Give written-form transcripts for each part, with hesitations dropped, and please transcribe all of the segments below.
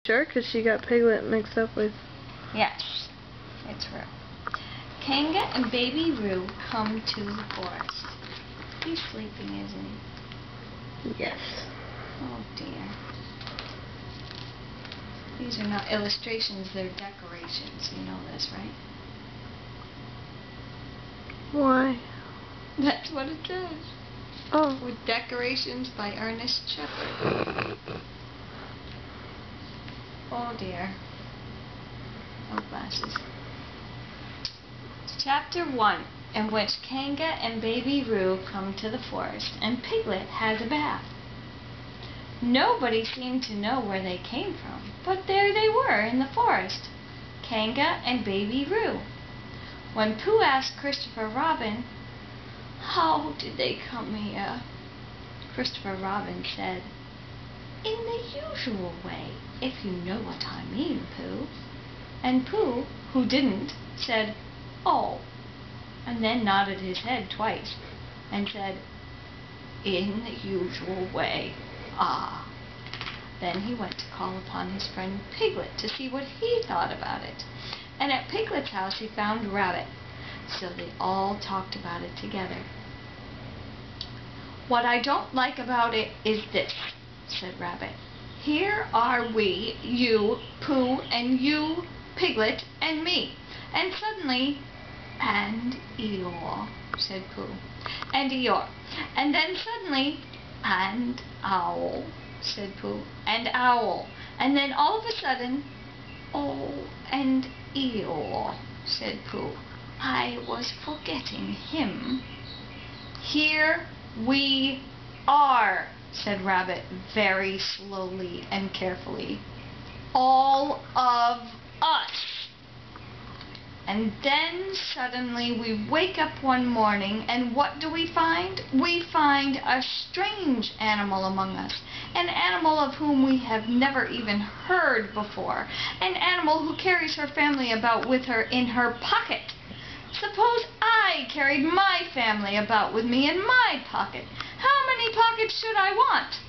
sister, because she got Piglet mixed up with... Yes, it's Roo. Kanga and Baby Roo come to the forest. He's sleeping, isn't he? Yes. Oh dear. These are not illustrations, they're decorations. You know this, right? Why? That's what it says. Oh. With decorations by Ernest Shepard. Oh dear. No glasses. Chapter 1, in which Kanga and Baby Roo come to the forest, and Piglet has a bath. Nobody seemed to know where they came from, but there they were in the forest, Kanga and Baby Roo. When Pooh asked Christopher Robin, "How did they come here?" Christopher Robin said, "In the usual way, if you know what I mean, Pooh." And Pooh, who didn't, said, "Oh," and then nodded his head twice, and said, "In the usual way, ah." Then he went to call upon his friend Piglet to see what he thought about it. And at Piglet's house he found Rabbit, so they all talked about it together. "What I don't like about it is this," said Rabbit. "Here are we, you, Pooh, and you, Piglet, and me, and suddenly..." "And Eeyore," said Pooh. "And Eeyore. And then suddenly..." "And Owl," said Pooh. "And Owl. And then all of a sudden..." "Oh, and Eeyore," said Pooh. "I was forgetting him." "Here we are," said Rabbit very slowly and carefully. "All of us. And then suddenly we wake up one morning, and what do we find? We find a strange animal among us, an animal of whom we have never even heard before, an animal who carries her family about with her in her pocket. Suppose I carried my family about with me in my pocket. How many pockets should I want?"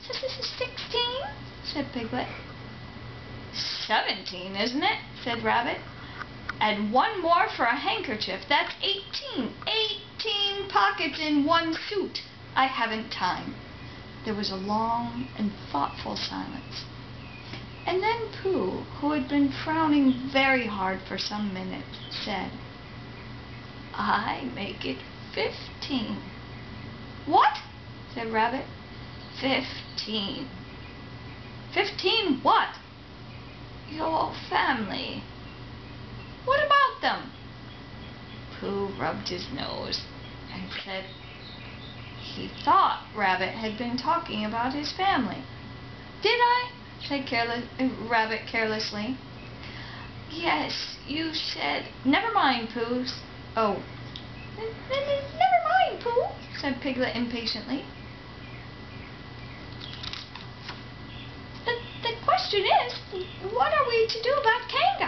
"16, said Piglet. "17, isn't it?" said Rabbit. "And one more for a handkerchief. That's 18. 18 pockets in one suit. I haven't time." There was a long and thoughtful silence. And then Pooh, who had been frowning very hard for some minutes, said, "I make it 15. "What?" said Rabbit. 15. 15 what?" "Your family." "What about them?" Pooh rubbed his nose and said he thought Rabbit had been talking about his family. "Did I?" said Rabbit carelessly. "Yes, you said..." "Never mind, Pooh." "Oh, never mind, Pooh," said Piglet impatiently. The question is, what are we to do about Kanga?"